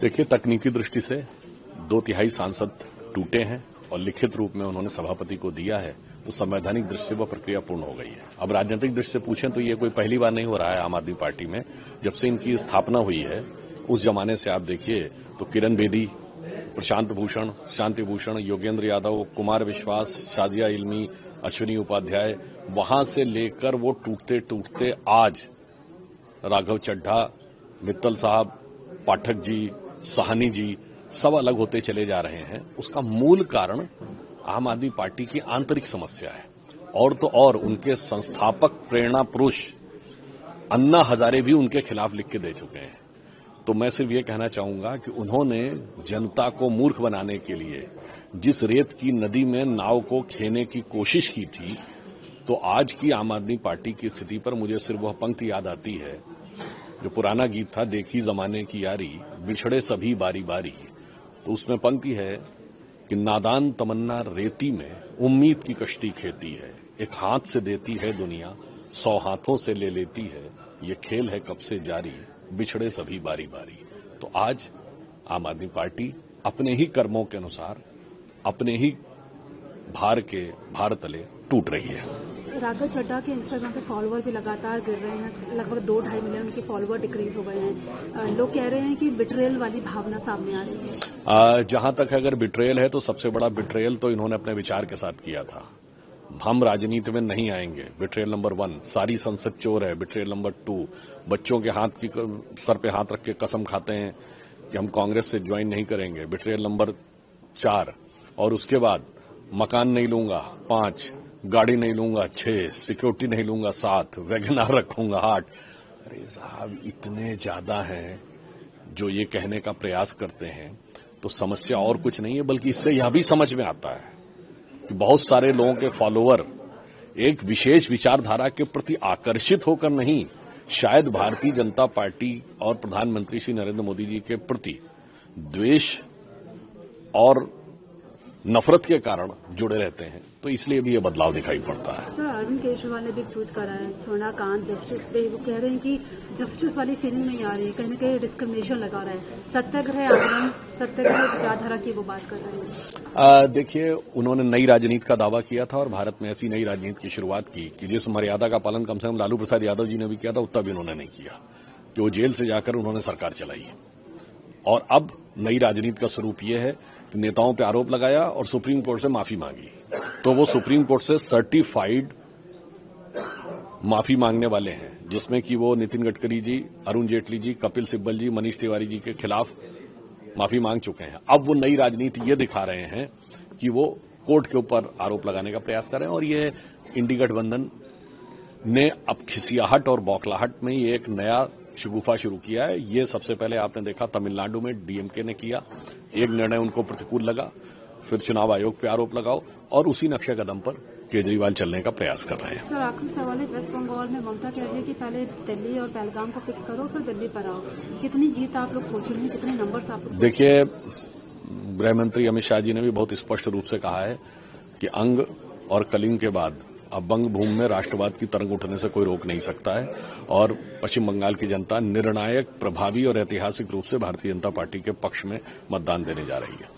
देखिए, तकनीकी दृष्टि से 2/3 सांसद टूटे हैं और लिखित रूप में उन्होंने सभापति को दिया है, तो संवैधानिक दृष्टि से वह प्रक्रिया पूर्ण हो गई है। अब राजनीतिक दृष्टि से पूछें तो ये कोई पहली बार नहीं हो रहा है आम आदमी पार्टी में। जब से इनकी स्थापना हुई है उस जमाने से आप देखिए तो किरण बेदी, प्रशांत भूषण, शांति भूषण, योगेंद्र यादव, कुमार विश्वास, शाजिया इल्मी, अश्विनी उपाध्याय, वहां से लेकर वो टूटते टूटते आज राघव चड्ढा, मित्तल साहब, पाठक जी, साहनी जी सब अलग होते चले जा रहे हैं। उसका मूल कारण आम आदमी पार्टी की आंतरिक समस्या है। और तो और उनके संस्थापक प्रेरणा पुरुष अन्ना हजारे भी उनके खिलाफ लिख के दे चुके हैं। तो मैं सिर्फ ये कहना चाहूंगा कि उन्होंने जनता को मूर्ख बनाने के लिए जिस रेत की नदी में नाव को खेने की कोशिश की थी, तो आज की आम आदमी पार्टी की स्थिति पर मुझे सिर्फ वह पंक्ति याद आती है जो पुराना गीत था, देखी जमाने की यारी, बिछड़े सभी बारी बारी। तो उसमें पंक्ति है कि नादान तमन्ना रेती में उम्मीद की कश्ती खेती है, एक हाथ से देती है दुनिया, 100 हाथों से ले लेती है, ये खेल है कब से जारी, बिछड़े सभी बारी बारी। तो आज आम आदमी पार्टी अपने ही कर्मों के अनुसार अपने ही भार तले टूट रही है। राघव चड्ढा के इंस्टाग्राम पे फॉलोवर भी लगातार गिर रहे हैं, लगभग 2-2.5 मिलियन उनके फॉलोवर डिक्रीज हो गए हैं। लोग कह रहे हैं कि बिट्रेयल वाली भावना सामने आ रही है। जहां तक अगर बिट्रेयल है तो सबसे बड़ा बिट्रेयल तो इन्होंने अपने विचार के साथ किया था। हम राजनीति में नहीं आएंगे, बिट्रेयल नंबर 1। सारी संसद चोर है, बिट्रेयल नंबर 2। बच्चों के सर पे हाथ रख के कसम खाते हैं कि हम कांग्रेस से ज्वाइन नहीं करेंगे, बिट्रेयल नंबर 4। और उसके बाद मकान नहीं लूंगा 5, गाड़ी नहीं लूंगा 6, सिक्योरिटी नहीं लूंगा 7, वैगनार रखूंगा 8। अरे साहब, इतने ज्यादा हैं जो ये कहने का प्रयास करते हैं। तो समस्या और कुछ नहीं है, बल्कि इससे यह भी समझ में आता है कि बहुत सारे लोगों के फॉलोवर एक विशेष विचारधारा के प्रति आकर्षित होकर नहीं, शायद भारतीय जनता पार्टी और प्रधानमंत्री श्री नरेंद्र मोदी जी के प्रति द्वेष और नफरत के कारण जुड़े रहते हैं। तो इसलिए भी ये बदलाव दिखाई पड़ता है। सर, अरविंद केजरीवाल ने भी ट्वीट करा है, सोनाकांत जस्टिस पे, वो कह रहे हैं कि जस्टिस वाली फीलिंग नहीं आ रही है, कहीं न कहीं डिस्क्रिमिनेशन लगा रहा है। सत्याग्रह आंदोलन, सत्याग्रह विचारधारा की वो बात कर रहे हैं। देखिए, उन्होंने नई राजनीति का दावा किया था और भारत में ऐसी नई राजनीति की शुरुआत की कि जिस मर्यादा का पालन कम से कम लालू प्रसाद यादव जी ने भी किया था, उतना भी उन्होंने नहीं किया कि वो जेल से जाकर उन्होंने सरकार चलाई। और अब नई राजनीति का स्वरूप यह है कि नेताओं पे आरोप लगाया और सुप्रीम कोर्ट से माफी मांगी, तो वो सुप्रीम कोर्ट से सर्टिफाइड माफी मांगने वाले हैं, जिसमें कि वो नितिन गडकरी जी, अरुण जेटली जी, कपिल सिब्बल जी, मनीष तिवारी जी के खिलाफ माफी मांग चुके हैं। अब वो नई राजनीति ये दिखा रहे हैं कि वो कोर्ट के ऊपर आरोप लगाने का प्रयास कर रहे हैं। और ये इंडी गठबंधन ने अब खिसियाहट और बौखलाहट में ये एक नया शगुफा शुरू किया है। ये सबसे पहले आपने देखा तमिलनाडु में डीएमके ने किया, एक निर्णय उनको प्रतिकूल लगा, फिर चुनाव आयोग पे आरोप लगाओ, और उसी नक्शे कदम पर केजरीवाल चलने का प्रयास कर रहे हैं। सर, आखिरी सवाल है, वेस्ट बंगाल में ममता कह रही है कि पहले दिल्ली और पहलगाम को फिक्स करो फिर दिल्ली पर आओ। कितनी जीत आप लोग सोच रहे हैं, कितने नंबर आप लोग? देखिए, गृह मंत्री अमित शाह जी ने भी बहुत स्पष्ट रूप से कहा है कि अंग और कलिंग के बाद अब बंग भूमि में राष्ट्रवाद की तरंग उठने से कोई रोक नहीं सकता है। और पश्चिम बंगाल की जनता निर्णायक, प्रभावी और ऐतिहासिक रूप से भारतीय जनता पार्टी के पक्ष में मतदान देने जा रही है।